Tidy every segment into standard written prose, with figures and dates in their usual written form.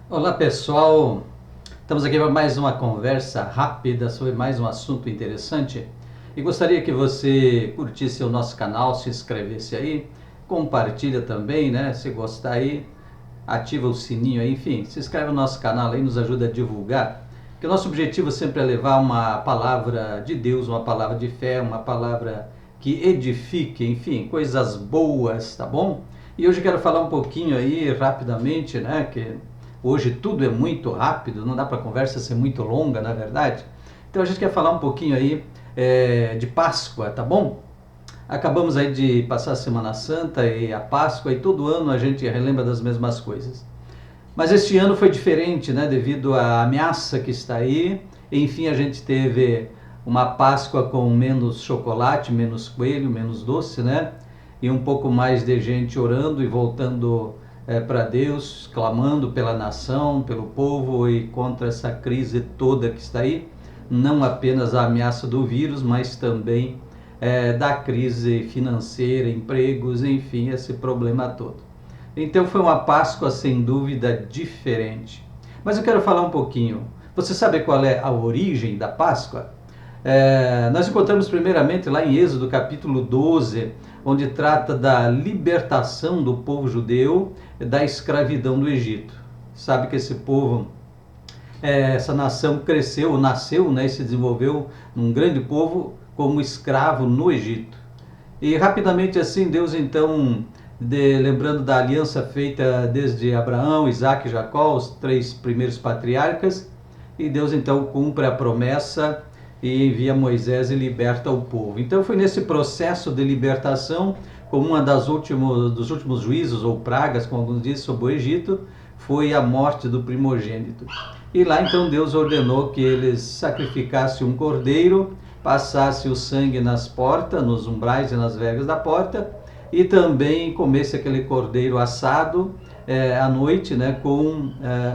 Olá pessoal, estamos aqui para mais uma conversa rápida sobre mais um assunto interessante e gostaria que você curtisse o nosso canal, se inscrevesse aí, compartilha também, né? Se gostar aí, ativa o sininho aí, enfim, se inscreve no nosso canal aí, nos ajuda a divulgar, que o nosso objetivo sempre é levar uma palavra de Deus, uma palavra de fé, uma palavra que edifique, enfim, coisas boas, tá bom? E hoje eu quero falar um pouquinho aí rapidamente, né, que hoje tudo é muito rápido, não dá para a conversa ser muito longa, na verdade. Então a gente quer falar um pouquinho aí de Páscoa, tá bom? Acabamos aí de passar a Semana Santa e a Páscoa e todo ano a gente relembra das mesmas coisas. Mas este ano foi diferente, né? Devido à ameaça que está aí. Enfim, a gente teve uma Páscoa com menos chocolate, menos coelho, menos doce, né? E um pouco mais de gente orando e voltando para Deus, clamando pela nação, pelo povo e contra essa crise toda que está aí. Não apenas a ameaça do vírus, mas também da crise financeira, empregos, enfim, esse problema todo. Então foi uma Páscoa sem dúvida diferente. Mas eu quero falar um pouquinho. Você sabe qual é a origem da Páscoa? Nós encontramos primeiramente lá em Êxodo capítulo 12, onde trata da libertação do povo judeu da escravidão do Egito. Sabe que esse povo, essa nação cresceu, nasceu, né, e se desenvolveu num grande povo como escravo no Egito. E rapidamente assim, Deus então, lembrando da aliança feita desde Abraão, Isaac e Jacó, os três primeiros patriarcas, e Deus então cumpre a promessa e envia Moisés e liberta o povo. Então foi nesse processo de libertação, como uma dos últimos juízos ou pragas, como alguns dizem, sobre o Egito, foi a morte do primogênito. E lá então Deus ordenou que eles sacrificassem um cordeiro, passasse o sangue nas portas, nos umbrais e nas vergas da porta, e também comesse aquele cordeiro assado à noite, né,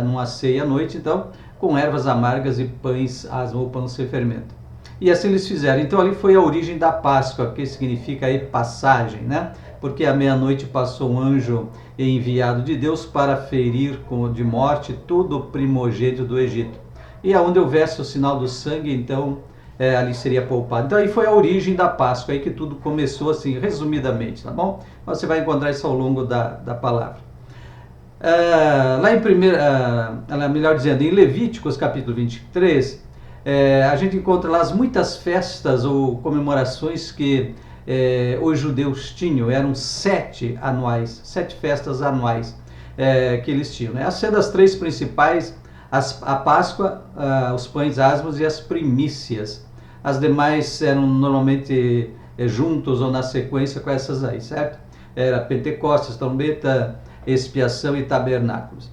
numa ceia à noite, então, com ervas amargas e pães asmos ou pão sem fermento. E assim eles fizeram. Então ali foi a origem da Páscoa, que significa aí passagem, né? Porque à meia-noite passou um anjo enviado de Deus para ferir de morte todo o primogênito do Egito. E aonde houvesse o sinal do sangue, então ali seria poupado. Então aí foi a origem da Páscoa, aí que tudo começou assim, resumidamente, tá bom? Você vai encontrar isso ao longo da palavra. Lá em melhor dizendo, em Levíticos capítulo 23, a gente encontra lá as muitas festas ou comemorações que os judeus tinham. Eram 7 festas anuais que eles tinham, né? Sendo as 3 principais, a Páscoa, os pães asmos e as primícias. As demais eram normalmente juntos ou na sequência com essas aí, certo? Era Pentecostes, trombeta, expiação e tabernáculos.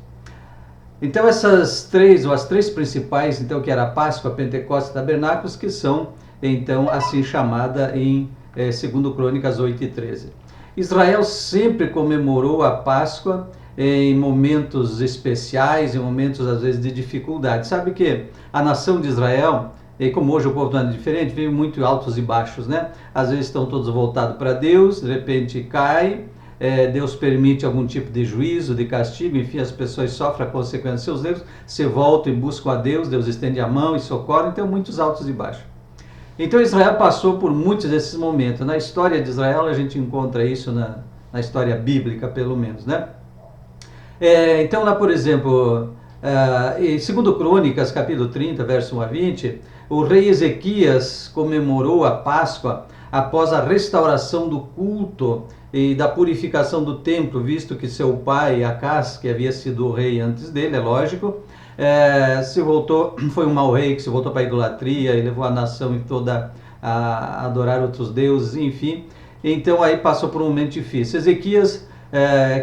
Então essas três, ou as 3 principais, então, que era a Páscoa, Pentecostes e tabernáculos, que são então assim chamada em 2 Crônicas 8 e 13. Israel sempre comemorou a Páscoa em momentos especiais, em momentos às vezes de dificuldade. Sabe que a nação de Israel, e como hoje o povo não é diferente, vive muito altos e baixos, né? Às vezes estão todos voltados para Deus, de repente cai, Deus permite algum tipo de juízo, de castigo, enfim, as pessoas sofrem a consequência dos seus erros, se voltam e buscam a Deus, Deus estende a mão e socorre, então muitos altos e baixos. Então Israel passou por muitos desses momentos. Na história de Israel a gente encontra isso na história bíblica, pelo menos, né? Então lá, por exemplo, em 2 Crônicas, capítulo 30, verso 1 a 20, o rei Ezequias comemorou a Páscoa após a restauração do culto e da purificação do templo, visto que seu pai, Acás, que havia sido o rei antes dele, é lógico, foi um mau rei que se voltou para a idolatria e levou a nação toda a adorar outros deuses, enfim. Então aí passou por um momento difícil. Ezequias,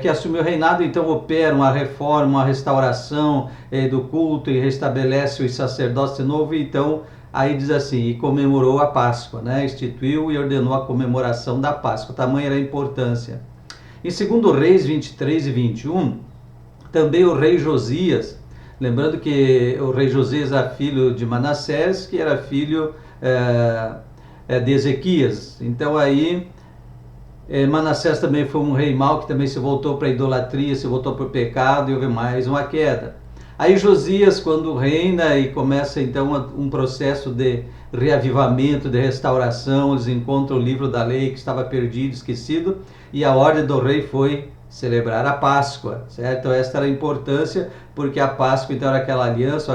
que assumiu o reinado, então opera uma reforma, uma restauração do culto e restabelece os sacerdócios de novo. Então aí diz assim, e comemorou a Páscoa, né? Instituiu e ordenou a comemoração da Páscoa, tamanha era a importância. Em 2 Reis 23 e 21, também o rei Josias, lembrando que o rei Josias era filho de Manassés, que era filho de Ezequias. Então aí Manassés também foi um rei mau, que também se voltou para a idolatria, se voltou para o pecado e houve mais uma queda. Aí Josias, quando reina e começa então um processo de reavivamento, de restauração, eles encontram o livro da lei que estava perdido, esquecido, e a ordem do rei foi celebrar a Páscoa, certo? Então esta era a importância, porque a Páscoa então era aquela aliança,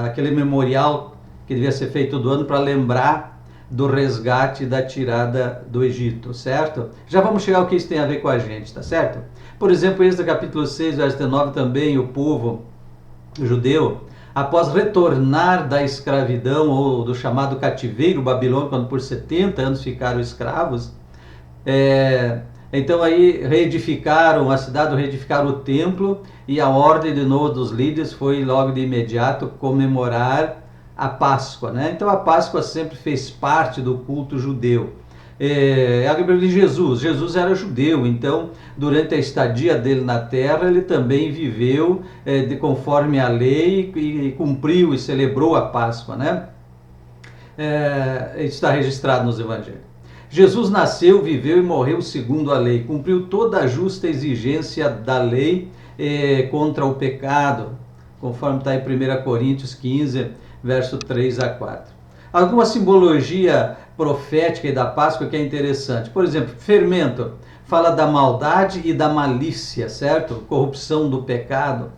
aquele memorial que devia ser feito todo ano para lembrar do resgate da tirada do Egito, certo? Já vamos chegar ao que isso tem a ver com a gente, tá certo? Por exemplo, Êxodo capítulo 6, verso 19, também o povo judeu, após retornar da escravidão ou do chamado cativeiro babilônico, quando por 70 anos ficaram escravos, então aí reedificaram a cidade, reedificaram o templo, e a ordem de novo dos líderes foi logo de imediato comemorar a Páscoa, né? Então a Páscoa sempre fez parte do culto judeu. A Bíblia de Jesus era judeu, então durante a estadia dele na terra ele também viveu conforme a lei e cumpriu e celebrou a Páscoa, né? Está registrado nos evangelhos. Jesus nasceu, viveu e morreu segundo a lei, cumpriu toda a justa exigência da lei contra o pecado, conforme está em 1 Coríntios 15, verso 3 a 4. Alguma simbologia profética da Páscoa que é interessante. Por exemplo, fermento fala da maldade e da malícia, certo? Corrupção do pecado.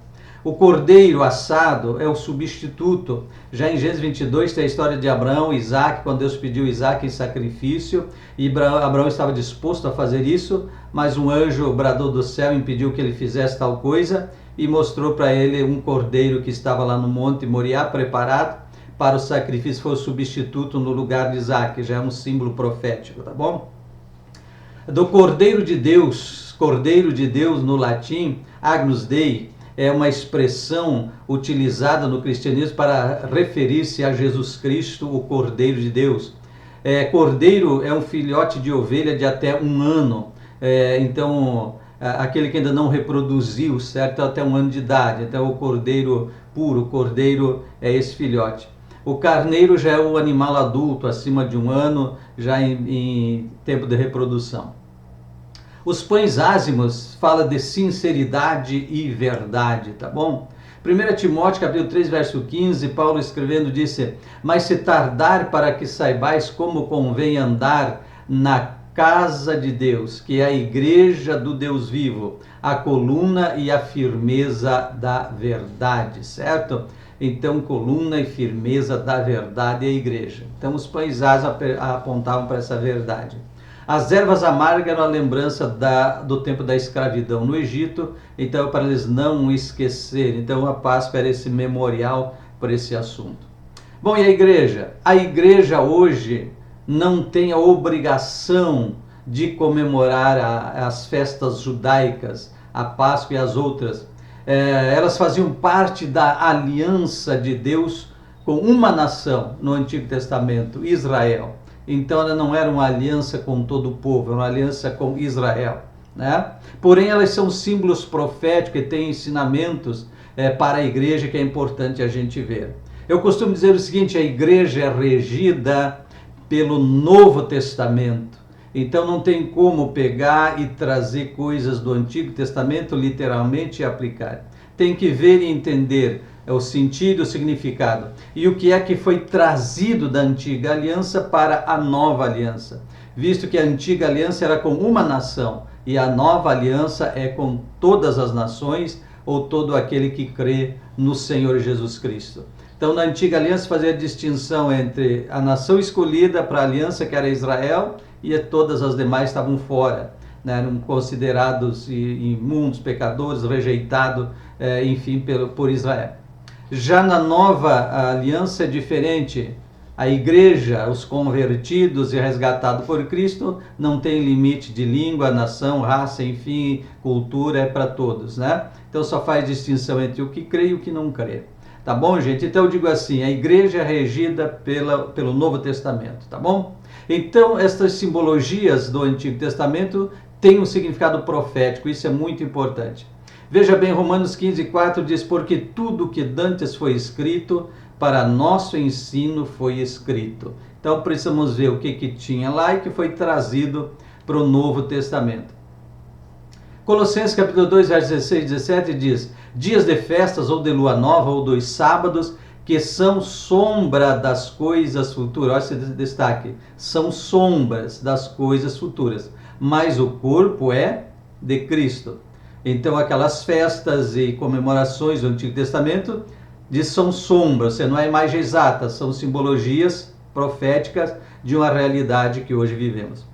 O cordeiro assado é o substituto. Já em Gênesis 22 tem a história de Abraão e Isaac, quando Deus pediu Isaac em sacrifício, e Abraão estava disposto a fazer isso, mas um anjo bradou do céu e impediu que ele fizesse tal coisa, e mostrou para ele um cordeiro que estava lá no monte Moriá, preparado para o sacrifício, foi o substituto no lugar de Isaac, já é um símbolo profético, tá bom? Do Cordeiro de Deus no latim, Agnus Dei, é uma expressão utilizada no cristianismo para referir-se a Jesus Cristo, o Cordeiro de Deus. Cordeiro é um filhote de ovelha de até 1 ano, então aquele que ainda não reproduziu, certo? Até 1 ano de idade, então o cordeiro puro, o cordeiro é esse filhote. O carneiro já é o animal adulto, acima de 1 ano, já em tempo de reprodução. Os pães ázimos fala de sinceridade e verdade, tá bom? 1 Timóteo capítulo 3, verso 15, Paulo escrevendo disse: mas se tardar para que saibais como convém andar na casa de Deus, que é a igreja do Deus vivo, a coluna e a firmeza da verdade, certo? Então, coluna e firmeza da verdade é a igreja. Então, os pães ázimos apontavam para essa verdade. As ervas amargas eram a lembrança do tempo da escravidão no Egito, então para eles não esquecerem. Então a Páscoa era esse memorial para esse assunto. Bom, e a igreja? A igreja hoje não tem a obrigação de comemorar as festas judaicas, a Páscoa e as outras. Elas faziam parte da aliança de Deus com uma nação no Antigo Testamento, Israel. Então ela não era uma aliança com todo o povo, era uma aliança com Israel, né? Porém elas são símbolos proféticos e têm ensinamentos para a igreja que é importante a gente ver. Eu costumo dizer o seguinte: a igreja é regida pelo Novo Testamento. Então não tem como pegar e trazer coisas do Antigo Testamento literalmente e aplicar. Tem que ver e entender o sentido, o significado e o que é que foi trazido da antiga aliança para a nova aliança, visto que a antiga aliança era com uma nação e a nova aliança é com todas as nações ou todo aquele que crê no Senhor Jesus Cristo. Então na antiga aliança fazia a distinção entre a nação escolhida para a aliança, que era Israel, e todas as demais estavam fora, né? Eram considerados imundos, pecadores, rejeitados, enfim, por Israel. Já na nova aliança é diferente. A igreja, os convertidos e resgatados por Cristo, não tem limite de língua, nação, raça, enfim, cultura, é para todos, né? Então só faz distinção entre o que crê e o que não crê. Tá bom, gente? Então eu digo assim, a igreja é regida pelo Novo Testamento, tá bom? Então estas simbologias do Antigo Testamento têm um significado profético, isso é muito importante. Veja bem, Romanos 15:4 diz: porque tudo que dantes foi escrito, para nosso ensino foi escrito. Então precisamos ver o que tinha lá e que foi trazido para o Novo Testamento. Colossenses capítulo 2, versos 16 e 17 diz: dias de festas ou de lua nova ou dos sábados, que são sombra das coisas futuras. Olha esse destaque: são sombras das coisas futuras, mas o corpo é de Cristo. Então aquelas festas e comemorações do Antigo Testamento são sombras, não é a imagem exata, são simbologias proféticas de uma realidade que hoje vivemos.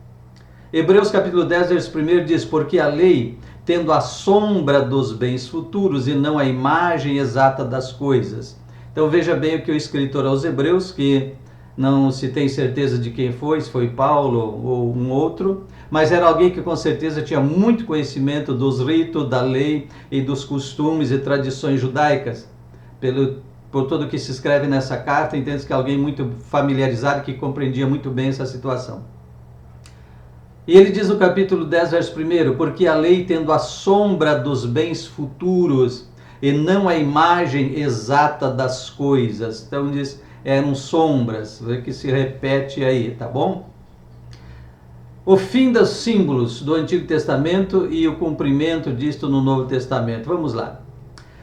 Hebreus capítulo 10, verso 1 diz: porque a lei, tendo a sombra dos bens futuros e não a imagem exata das coisas. Então veja bem o que o escritor aos Hebreus, que não se tem certeza de quem foi, se foi Paulo ou um outro, mas era alguém que com certeza tinha muito conhecimento dos ritos, da lei e dos costumes e tradições judaicas. Por tudo que se escreve nessa carta, entende que é alguém muito familiarizado, que compreendia muito bem essa situação. E ele diz no capítulo 10, verso 1, porque a lei, tendo a sombra dos bens futuros e não a imagem exata das coisas. Então diz, eram sombras, que se repete aí, tá bom? O fim dos símbolos do Antigo Testamento e o cumprimento disto no Novo Testamento. Vamos lá.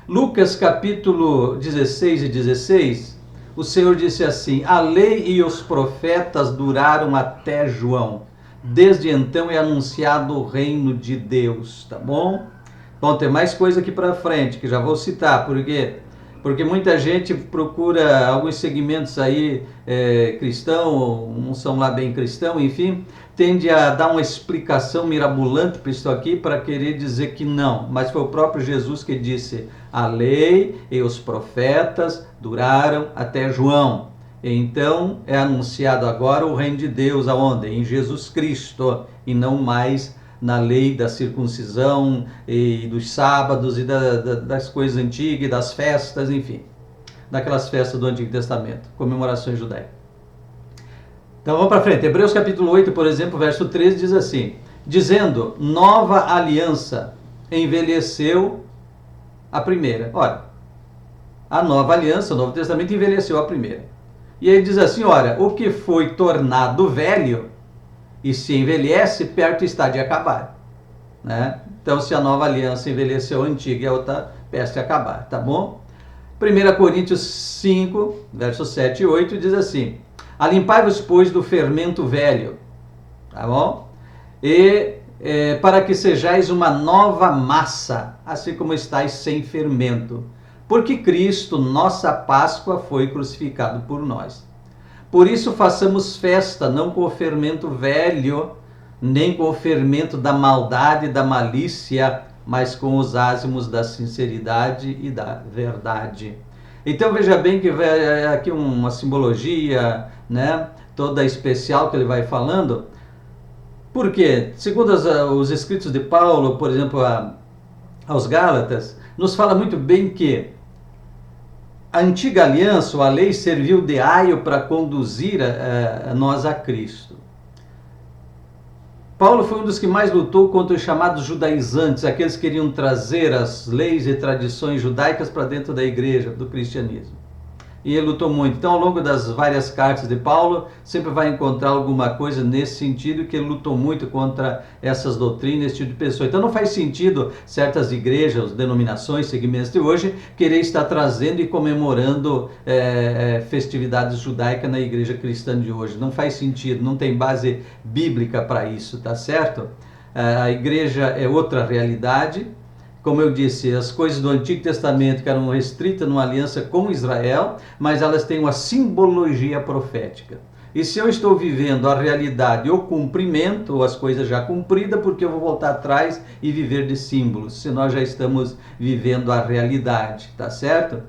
Lucas capítulo 16 e 16, o Senhor disse assim: a lei e os profetas duraram até João. Desde então é anunciado o reino de Deus, tá bom? Bom, tem mais coisa aqui para frente, que já vou citar, porque muita gente procura alguns segmentos aí cristão, não são lá bem cristão, enfim, tende a dar uma explicação mirabolante para isso aqui, para querer dizer que não, mas foi o próprio Jesus que disse: a lei e os profetas duraram até João. Então é anunciado agora o reino de Deus, aonde? Em Jesus Cristo, e não mais na lei da circuncisão e dos sábados e das coisas antigas, das festas, enfim, daquelas festas do Antigo Testamento, comemorações judaicas. Então vamos para frente. Hebreus capítulo 8, por exemplo, verso 13 diz assim: dizendo, nova aliança envelheceu a primeira. Olha, a nova aliança, o Novo Testamento envelheceu a primeira. E ele diz assim, olha, o que foi tornado velho e se envelhece, perto está de acabar, né? Então, se a nova aliança envelheceu a antiga, a outra perto de acabar, tá bom? 1 Coríntios 5, versos 7 e 8, diz assim: alimpai-vos, pois, do fermento velho, tá bom? E para que sejais uma nova massa, assim como estáis sem fermento. Porque Cristo, nossa Páscoa, foi crucificado por nós. Por isso façamos festa, não com o fermento velho, nem com o fermento da maldade e da malícia, mas com os ázimos da sinceridade e da verdade. Então veja bem que aqui uma simbologia, né, toda especial que ele vai falando. Porque, segundo os escritos de Paulo, por exemplo, aos Gálatas, nos fala muito bem que a antiga aliança, ou a lei, serviu de aio para conduzir nós a Cristo. Paulo foi um dos que mais lutou contra os chamados judaizantes, aqueles que queriam trazer as leis e tradições judaicas para dentro da igreja, do cristianismo. E ele lutou muito. Então, ao longo das várias cartas de Paulo, sempre vai encontrar alguma coisa nesse sentido, que ele lutou muito contra essas doutrinas, esse tipo de pessoa. Então, não faz sentido certas igrejas, denominações, segmentos de hoje, querer estar trazendo e comemorando festividades judaicas na igreja cristã de hoje. Não faz sentido, não tem base bíblica para isso, tá certo? A igreja é outra realidade. Como eu disse, as coisas do Antigo Testamento que eram restritas numa aliança com Israel, mas elas têm uma simbologia profética. E se eu estou vivendo a realidade, o cumprimento, ou as coisas já cumpridas, porque eu vou voltar atrás e viver de símbolos, se nós já estamos vivendo a realidade, tá certo?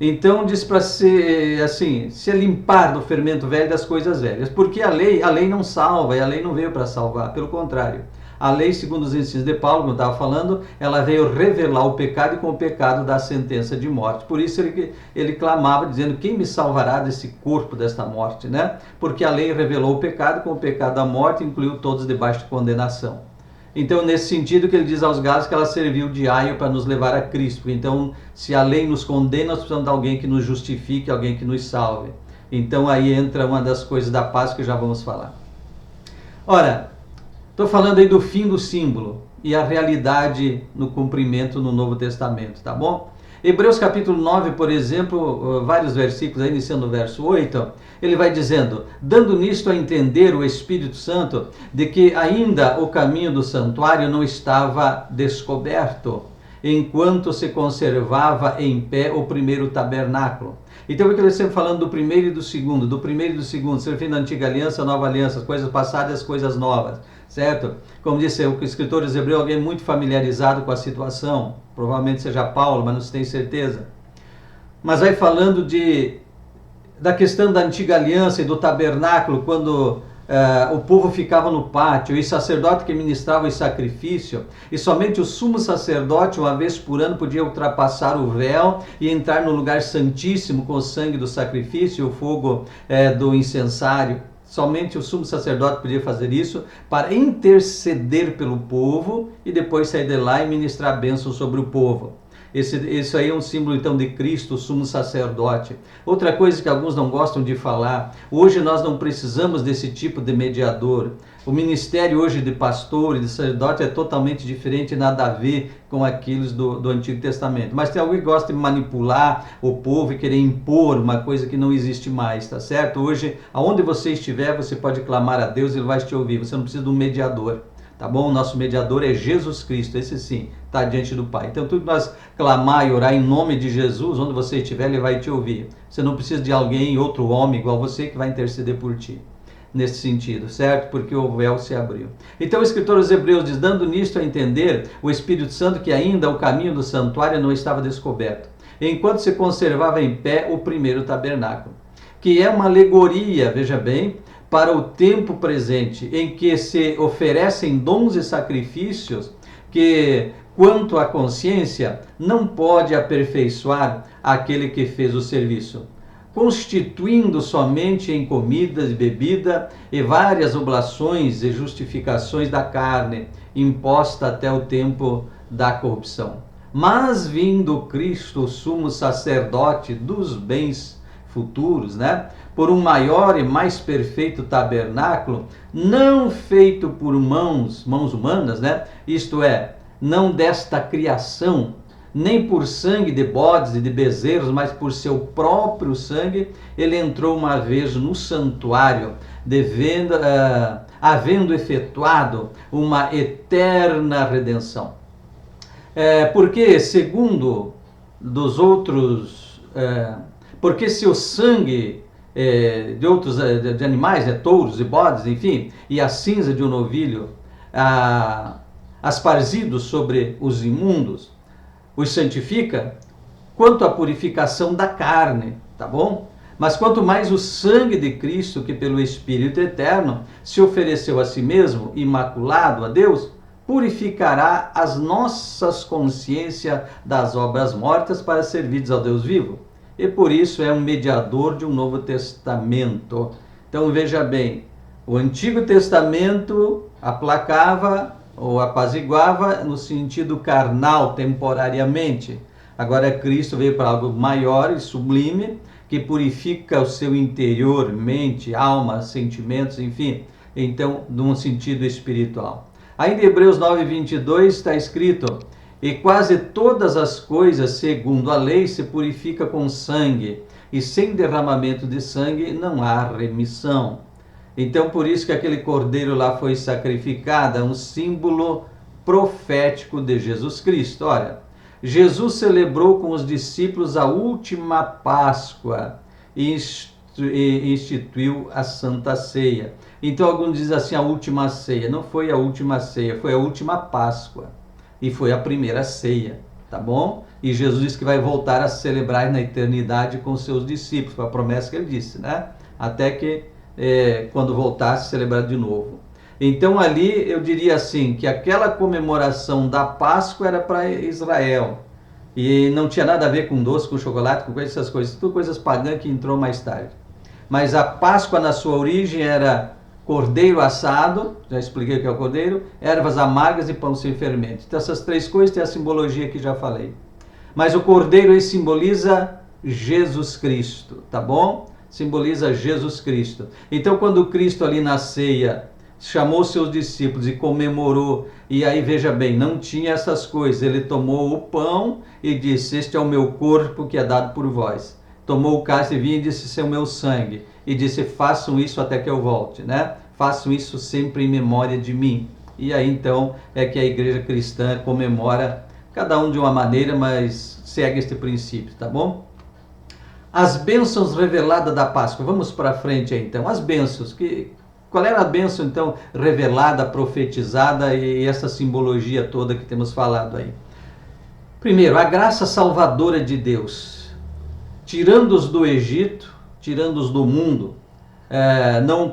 Então diz para ser assim, se limpar do fermento velho das coisas velhas, porque a lei não salva, e a lei não veio para salvar, pelo contrário. A lei, segundo os ensinos de Paulo, como eu estava falando, ela veio revelar o pecado e com o pecado dar a sentença de morte. Por isso ele clamava, dizendo, quem me salvará desse corpo, desta morte, né? Porque a lei revelou o pecado, com o pecado a morte, incluiu todos debaixo de condenação. Então, nesse sentido que ele diz aos Gálatas que ela serviu de aio para nos levar a Cristo. Então, se a lei nos condena, nós precisamos de alguém que nos justifique, alguém que nos salve. Então, aí entra uma das coisas da Páscoa que já vamos falar. Ora, estou falando aí do fim do símbolo. e a realidade no cumprimento no Novo Testamento, tá bom? Hebreus capítulo 9, por exemplo, vários versículos, aí, iniciando no verso 8, ele vai dizendo: dando nisto a entender o Espírito Santo de que ainda o caminho do santuário não estava descoberto, enquanto se conservava em pé o primeiro tabernáculo. Então, eu estou sempre falando do primeiro e do segundo, se referindo à antiga aliança, nova aliança, as coisas passadas e as coisas novas, certo? Como disse o escritor de Hebreus, alguém muito familiarizado com a situação, provavelmente seja Paulo, mas não se tem certeza. Mas vai falando da questão da antiga aliança e do tabernáculo, quando o povo ficava no pátio, e sacerdote que ministrava o sacrifício, e somente o sumo sacerdote, uma vez por ano, podia ultrapassar o véu e entrar no lugar santíssimo com o sangue do sacrifício e o fogo do incensário. Somente o sumo sacerdote podia fazer isso para interceder pelo povo e depois sair de lá e ministrar a bênção sobre o povo. Isso aí é um símbolo então de Cristo, o sumo sacerdote. Outra coisa que alguns não gostam de falar: hoje nós não precisamos desse tipo de mediador. O ministério hoje de pastor e de sacerdote é totalmente diferente, nada a ver com aqueles do Antigo Testamento. Mas tem alguém que gosta de manipular o povo e querer impor uma coisa que não existe mais, tá certo? Hoje, aonde você estiver, você pode clamar a Deus e Ele vai te ouvir. Você não precisa de um mediador. Tá bom? O nosso mediador é Jesus Cristo, esse sim, está diante do Pai. Então, tudo que nós clamar e orar em nome de Jesus, onde você estiver, Ele vai te ouvir. Você não precisa de alguém, outro homem igual você, que vai interceder por ti. Nesse sentido, certo? Porque o véu se abriu. Então, o escritor aos Hebreus diz: dando nisto a entender o Espírito Santo que ainda o caminho do santuário não estava descoberto, enquanto se conservava em pé o primeiro tabernáculo, que é uma alegoria, veja bem, para o tempo presente, em que se oferecem dons e sacrifícios que, quanto à consciência, não pode aperfeiçoar aquele que fez o serviço, constituindo somente em comida e bebida e várias oblações e justificações da carne, imposta até o tempo da corrupção. Mas vindo Cristo, sumo sacerdote dos bens futuros, por um maior e mais perfeito tabernáculo, não feito por mãos humanas, isto é, não desta criação, nem por sangue de bodes e de bezerros, mas por seu próprio sangue, ele entrou uma vez no santuário, havendo efetuado uma eterna redenção. Porque, segundo dos outros, porque se o sangue de outros de animais, touros e bodes, enfim, e a cinza de um novilho, asparzidos sobre os imundos, os santifica, quanto à purificação da carne, tá bom? Mas quanto mais o sangue de Cristo, que pelo Espírito Eterno se ofereceu a si mesmo, imaculado a Deus, purificará as nossas consciências das obras mortas para servir ao Deus vivo. E por isso é um mediador de um Novo Testamento. Então veja bem, o Antigo Testamento aplacava ou apaziguava no sentido carnal, temporariamente. Agora Cristo veio para algo maior e sublime, que purifica o seu interior, mente, alma, sentimentos, enfim, então num sentido espiritual. Ainda em Hebreus 9:22 está escrito: e quase todas as coisas, segundo a lei, se purifica com sangue, e sem derramamento de sangue não há remissão. Então, por isso que aquele cordeiro lá foi sacrificado, é um símbolo profético de Jesus Cristo. Olha, Jesus celebrou com os discípulos a última Páscoa e instituiu a Santa Ceia. Então, alguns dizem assim, a última ceia. Não foi a última ceia, foi a última Páscoa. E foi a primeira ceia, tá bom? E Jesus disse que vai voltar a celebrar na eternidade com seus discípulos, foi a promessa que ele disse, Até que, quando voltasse, celebrar de novo. Então ali eu diria assim, que aquela comemoração da Páscoa era para Israel. E não tinha nada a ver com doce, com chocolate, com essas coisas, tudo coisas pagãs que entrou mais tarde. Mas a Páscoa na sua origem era cordeiro assado, já expliquei o que é o cordeiro, ervas amargas e pão sem fermento. Então essas três coisas têm a simbologia que já falei. Mas o cordeiro aí simboliza Jesus Cristo, tá bom? Simboliza Jesus Cristo. Então quando Cristo ali na ceia chamou seus discípulos e comemorou. E aí veja bem, não tinha essas coisas. Ele tomou o pão e disse: este é o meu corpo que é dado por vós. Tomou o cálice de vinho e disse: esse é o meu sangue. E disse: façam isso até que eu volte, né? Façam isso sempre em memória de mim. E aí então é que a igreja cristã comemora, cada um de uma maneira, mas segue este princípio, tá bom? As bênçãos reveladas da Páscoa. Vamos para frente aí então. As bênçãos. Qual era a bênção então revelada, profetizada e essa simbologia toda que temos falado aí? Primeiro, a graça salvadora de Deus. Tirando-os do Egito, tirando-os do mundo, não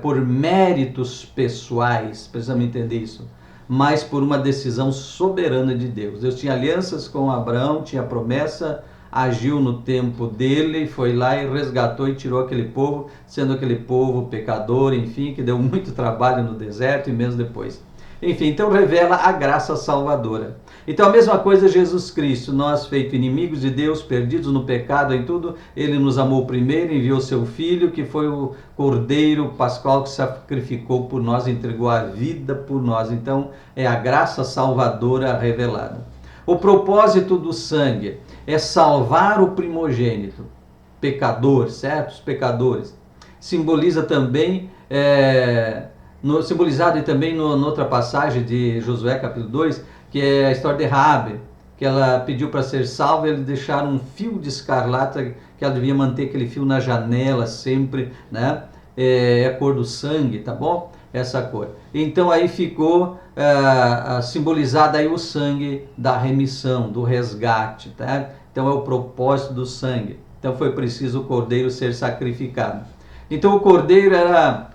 por méritos pessoais, precisamos entender isso, mas por uma decisão soberana de Deus. Deus tinha alianças com Abraão, tinha promessa, agiu no tempo dele, foi lá e resgatou e tirou aquele povo, sendo aquele povo pecador, enfim, que deu muito trabalho no deserto e mesmo depois. Enfim, então revela a graça salvadora. Então a mesma coisa Jesus Cristo, nós feito inimigos de Deus, perdidos no pecado em tudo, Ele nos amou primeiro, enviou seu Filho, que foi o Cordeiro Pascual que sacrificou por nós, entregou a vida por nós. Então é a graça salvadora revelada. O propósito do sangue é salvar o primogênito, pecador, certo? Os pecadores. Simboliza também... simbolizado também noutra passagem de Josué capítulo 2, que é a história de Raabe, que ela pediu para ser salva, eles deixaram um fio de escarlata, que ela devia manter aquele fio na janela sempre, né? É a cor do sangue, tá bom? Essa cor. Então aí ficou simbolizado aí o sangue da remissão, do resgate, tá? Então é o propósito do sangue. Então foi preciso o cordeiro ser sacrificado. Então o cordeiro era...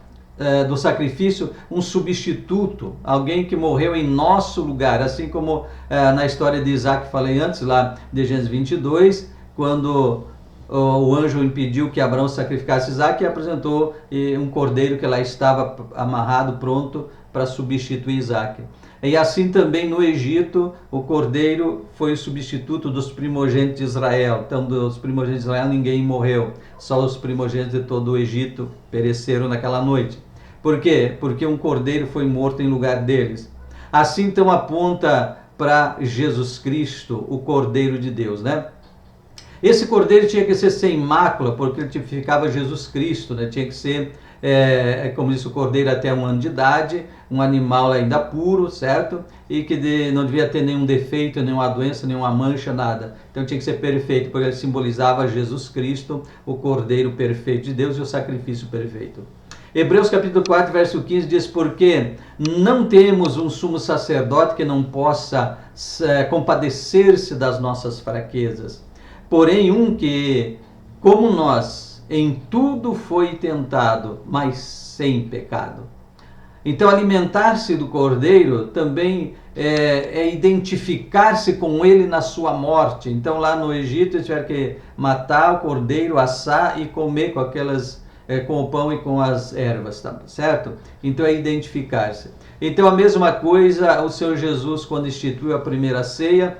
do sacrifício, um substituto, alguém que morreu em nosso lugar, assim como na história de Isaac que falei antes, lá de Gênesis 22, quando o anjo impediu que Abraão sacrificasse Isaac e apresentou um cordeiro que lá estava amarrado, pronto para substituir Isaac. E assim também no Egito, o cordeiro foi o substituto dos primogênitos de Israel. Então, dos primogênitos de Israel ninguém morreu, só os primogênitos de todo o Egito pereceram naquela noite. Por quê? Porque um cordeiro foi morto em lugar deles. Assim então aponta para Jesus Cristo, o Cordeiro de Deus, né? Esse cordeiro tinha que ser sem mácula, porque ele tipificava Jesus Cristo, né? Tinha que ser, como disse o cordeiro, até 1 ano de idade, um animal ainda puro, certo? E que não devia ter nenhum defeito, nenhuma doença, nenhuma mancha, nada. Então tinha que ser perfeito, porque ele simbolizava Jesus Cristo, o Cordeiro perfeito de Deus e o sacrifício perfeito. Hebreus capítulo 4, verso 15 diz: porque não temos um sumo sacerdote que não possa compadecer-se das nossas fraquezas, porém um que, como nós, em tudo foi tentado, mas sem pecado. Então alimentar-se do cordeiro também é identificar-se com ele na sua morte. Então lá no Egito eles tiveram que matar o cordeiro, assar e comer com aquelas... com o pão e com as ervas, tá certo? Então é identificar-se. Então a mesma coisa o Senhor Jesus, quando instituiu a primeira ceia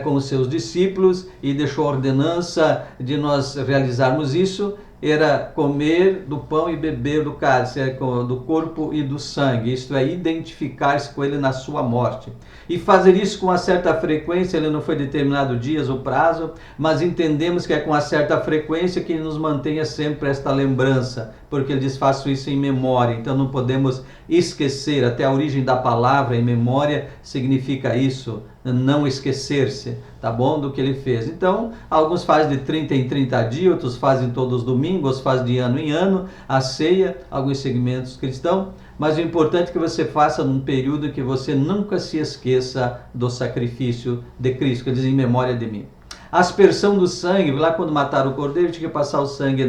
com os seus discípulos e deixou a ordenança de nós realizarmos isso, era comer do pão e beber do cálice, do corpo e do sangue. Isto é, identificar-se com ele na sua morte. E fazer isso com uma certa frequência, ele não foi determinado dias ou prazo, mas entendemos que é com uma certa frequência que nos mantenha sempre esta lembrança, porque ele diz: faço isso em memória. Então não podemos esquecer, até a origem da palavra em memória significa isso, não esquecer-se, tá bom, do que ele fez. Então, alguns fazem de 30 em 30 dias, outros fazem todos os domingos, outros fazem de ano em ano, a ceia, alguns segmentos cristãos, mas o importante é que você faça num período que você nunca se esqueça do sacrifício de Cristo, que diz: em memória de mim. A aspersão do sangue, lá quando mataram o cordeiro, tinha que passar o sangue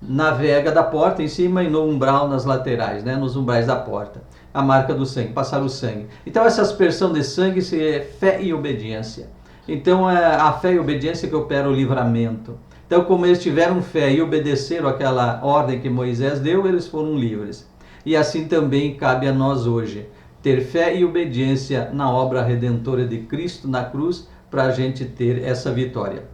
na vega da porta em cima e no umbral nas laterais, né, nos umbrais da porta. A marca do sangue, passar o sangue. Então essa aspersão de sangue é fé e obediência. Então é a fé e a obediência que opera o livramento. Então, como eles tiveram fé e obedeceram aquela ordem que Moisés deu, eles foram livres. E assim também cabe a nós hoje, ter fé e obediência na obra redentora de Cristo na cruz, para a gente ter essa vitória.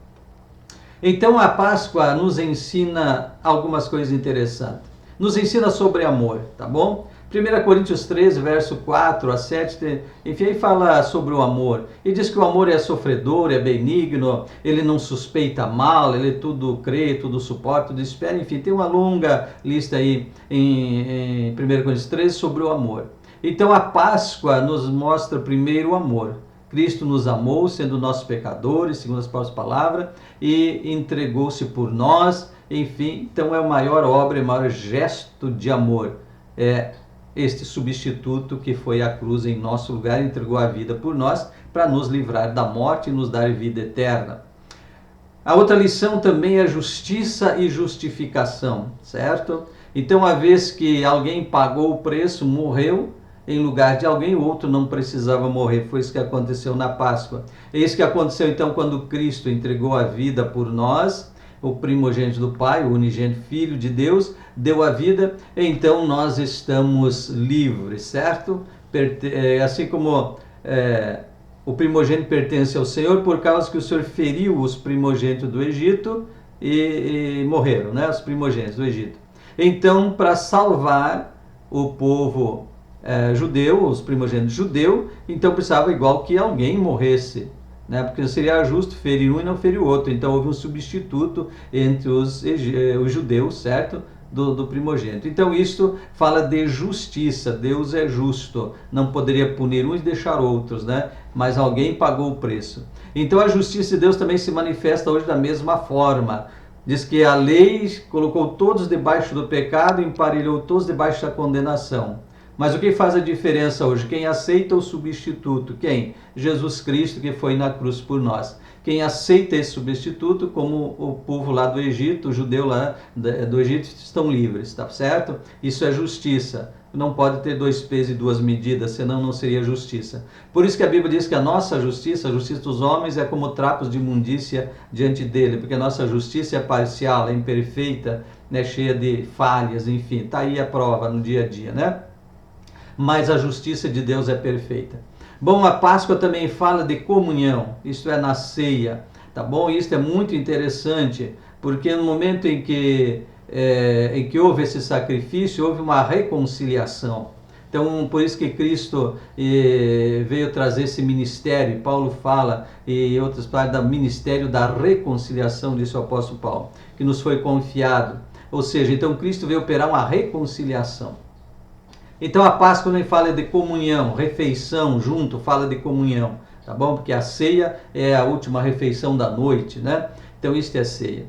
Então a Páscoa nos ensina algumas coisas interessantes. nos ensina sobre amor, tá bom? 1 Coríntios 13, verso 4 a 7, enfim, aí fala sobre o amor. E diz que o amor é sofredor, é benigno, ele não suspeita mal, ele tudo crê, tudo suporta, tudo espera, enfim, tem uma longa lista aí em 1 Coríntios 13 sobre o amor. Então a Páscoa nos mostra primeiro o amor. Cristo nos amou, sendo nossos pecadores, segundo as próprias palavras, e entregou-se por nós, enfim, então é a maior obra, o maior gesto de amor. É este substituto que foi à cruz em nosso lugar, entregou a vida por nós, para nos livrar da morte e nos dar vida eterna. A outra lição também é justiça e justificação, certo? Então, uma vez que alguém pagou o preço, morreu, em lugar de alguém, o outro não precisava morrer. Foi isso que aconteceu na Páscoa. É isso que aconteceu então quando Cristo entregou a vida por nós, o primogênito do Pai, o unigênito Filho de Deus, deu a vida, então nós estamos livres, certo? Assim como o primogênito pertence ao Senhor, por causa que o Senhor feriu os primogênitos do Egito e morreram, né? Os primogênitos do Egito. Então, para salvar o povo judeu, os primogênitos judeus, então precisava igual que alguém morresse, né? Porque seria justo ferir um e não ferir o outro. Então houve um substituto entre os judeus, certo? Do primogênito. Então isto fala de justiça. Deus é justo, não poderia punir uns e deixar outros, né? Mas alguém pagou o preço. Então a justiça de Deus também se manifesta hoje da mesma forma. Diz que a lei colocou todos debaixo do pecado, emparelhou todos debaixo da condenação. Mas o que faz a diferença hoje? Quem aceita o substituto? Quem? Jesus Cristo, que foi na cruz por nós. Quem aceita esse substituto, como o povo lá do Egito, o judeu lá do Egito, estão livres, tá certo? Isso é justiça. Não pode ter dois pesos e duas medidas, senão não seria justiça. Por isso que a Bíblia diz que a nossa justiça, a justiça dos homens, é como trapos de imundícia diante dele, porque a nossa justiça é parcial, é imperfeita, né, cheia de falhas, enfim. Está aí a prova no dia a dia, né? Mas a justiça de Deus é perfeita. Bom, a Páscoa também fala de comunhão, isto é, na ceia, tá bom? Isso é muito interessante, porque no momento em que houve esse sacrifício, houve uma reconciliação. Então, por isso que Cristo veio trazer esse ministério, Paulo fala, e outras palavras, do ministério da reconciliação, disse o apóstolo Paulo, que nos foi confiado. Ou seja, então Cristo veio operar uma reconciliação. Então a Páscoa também fala de comunhão, refeição junto, fala de comunhão, tá bom? Porque a ceia é a última refeição da noite, né? Então isso é a ceia.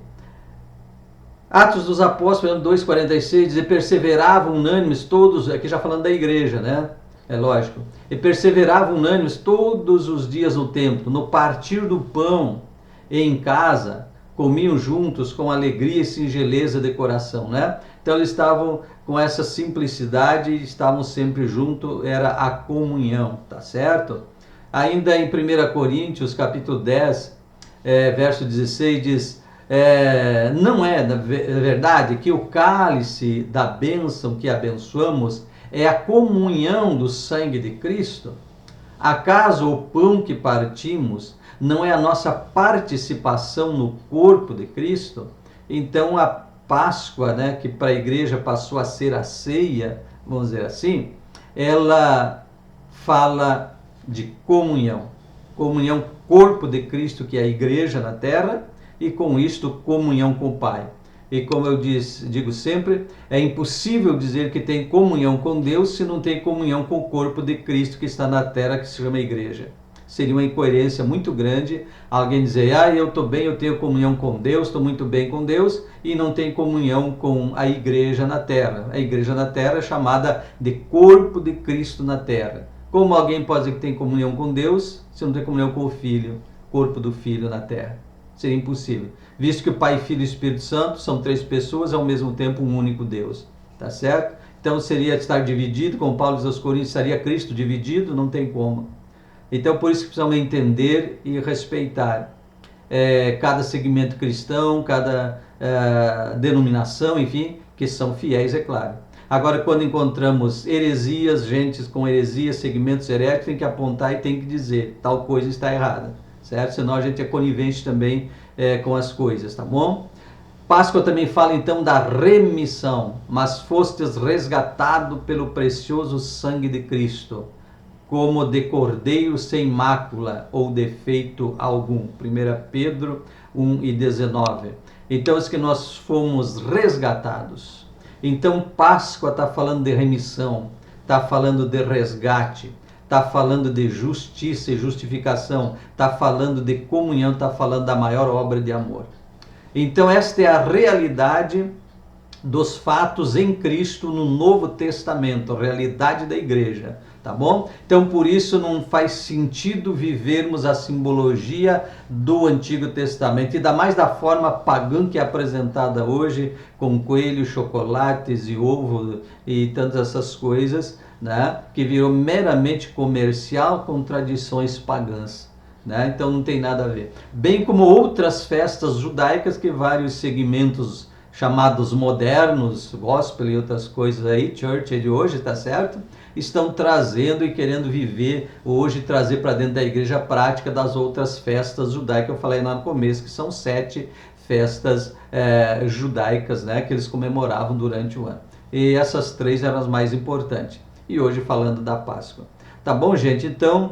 Atos dos Apóstolos, 2,46, diz: e perseveravam unânimes todos, aqui já falando da igreja, né? É lógico. E perseveravam unânimes todos os dias no templo, no partir do pão e em casa, comiam juntos com alegria e singeleza de coração, né? Então eles estavam com essa simplicidade, estavam sempre juntos, era a comunhão, tá certo? Ainda em 1 Coríntios, capítulo 10, verso 16, diz: não é verdade que o cálice da bênção que abençoamos é a comunhão do sangue de Cristo? Acaso o pão que partimos não é a nossa participação no corpo de Cristo? Então a Páscoa, né, que para a igreja passou a ser a ceia, vamos dizer assim, ela fala de comunhão. Comunhão, corpo de Cristo, que é a igreja na terra, e com isto comunhão com o Pai. E como eu digo sempre, é impossível dizer que tem comunhão com Deus se não tem comunhão com o corpo de Cristo que está na terra, que se chama igreja. Seria uma incoerência muito grande alguém dizer: eu estou bem, eu tenho comunhão com Deus, estou muito bem com Deus, e não tem comunhão com a igreja na terra. A igreja na terra é chamada de corpo de Cristo na terra. Como alguém pode dizer que tem comunhão com Deus se não tem comunhão com o Filho, corpo do Filho na terra? Seria impossível, visto que o Pai, Filho e Espírito Santo são três pessoas, ao mesmo tempo um único Deus, tá certo? Então seria estar dividido, como Paulo diz aos Coríntios, estaria Cristo dividido? Não tem como. Então por isso que precisamos entender e respeitar cada segmento cristão, cada denominação, enfim, que são fiéis, é claro. Agora, quando encontramos heresias, gentes com heresias, segmentos heréticos, tem que apontar e tem que dizer: tal coisa está errada, certo? Senão a gente é conivente também com as coisas, tá bom? Páscoa também fala então da remissão, mas fostes resgatado pelo precioso sangue de Cristo, como de cordeiro sem mácula ou defeito algum. 1 Pedro 1:19. Então, é que nós fomos resgatados. Então, Páscoa está falando de remissão, está falando de resgate, está falando de justiça e justificação, está falando de comunhão, está falando da maior obra de amor. Então, esta é a realidade dos fatos em Cristo no Novo Testamento, realidade da igreja, tá bom? Então, por isso não faz sentido vivermos a simbologia do Antigo Testamento, ainda mais da forma pagã que é apresentada hoje, com coelhos, chocolates e ovo e tantas essas coisas, né? Que virou meramente comercial com tradições pagãs. Né? Então não tem nada a ver. Bem como outras festas judaicas que vários segmentos chamados modernos, gospel e outras coisas aí, church de hoje, tá certo? Estão trazendo e querendo viver hoje, trazer para dentro da igreja a prática das outras festas judaicas. Eu falei lá no começo que são 7 festas judaicas, né, que eles comemoravam durante o ano. E essas 3 eram as mais importantes. E hoje falando da Páscoa. Tá bom, gente? Então,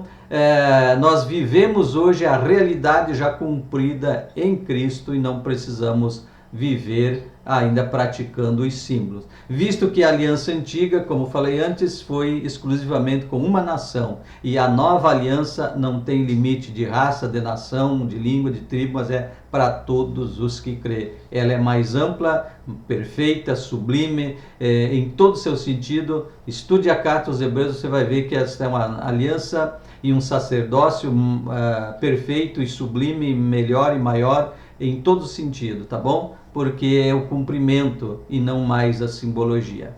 nós vivemos hoje a realidade já cumprida em Cristo e não precisamos viver ainda praticando os símbolos. Visto que a aliança antiga, como falei antes, foi exclusivamente com uma nação e a nova aliança não tem limite de raça, de nação, de língua, de tribo, mas é para todos os que crê. Ela é mais ampla, perfeita, sublime, em todo o seu sentido. Estude a carta aos Hebreus, você vai ver que essa é uma aliança e um sacerdócio perfeito e sublime, melhor e maior em todo sentido, tá bom? Porque é o cumprimento e não mais a simbologia.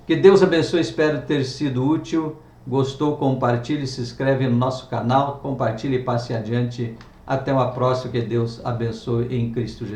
Que Deus abençoe, espero ter sido útil. Gostou? Compartilhe, se inscreve no nosso canal, compartilhe e passe adiante. Até uma próxima, que Deus abençoe em Cristo Jesus.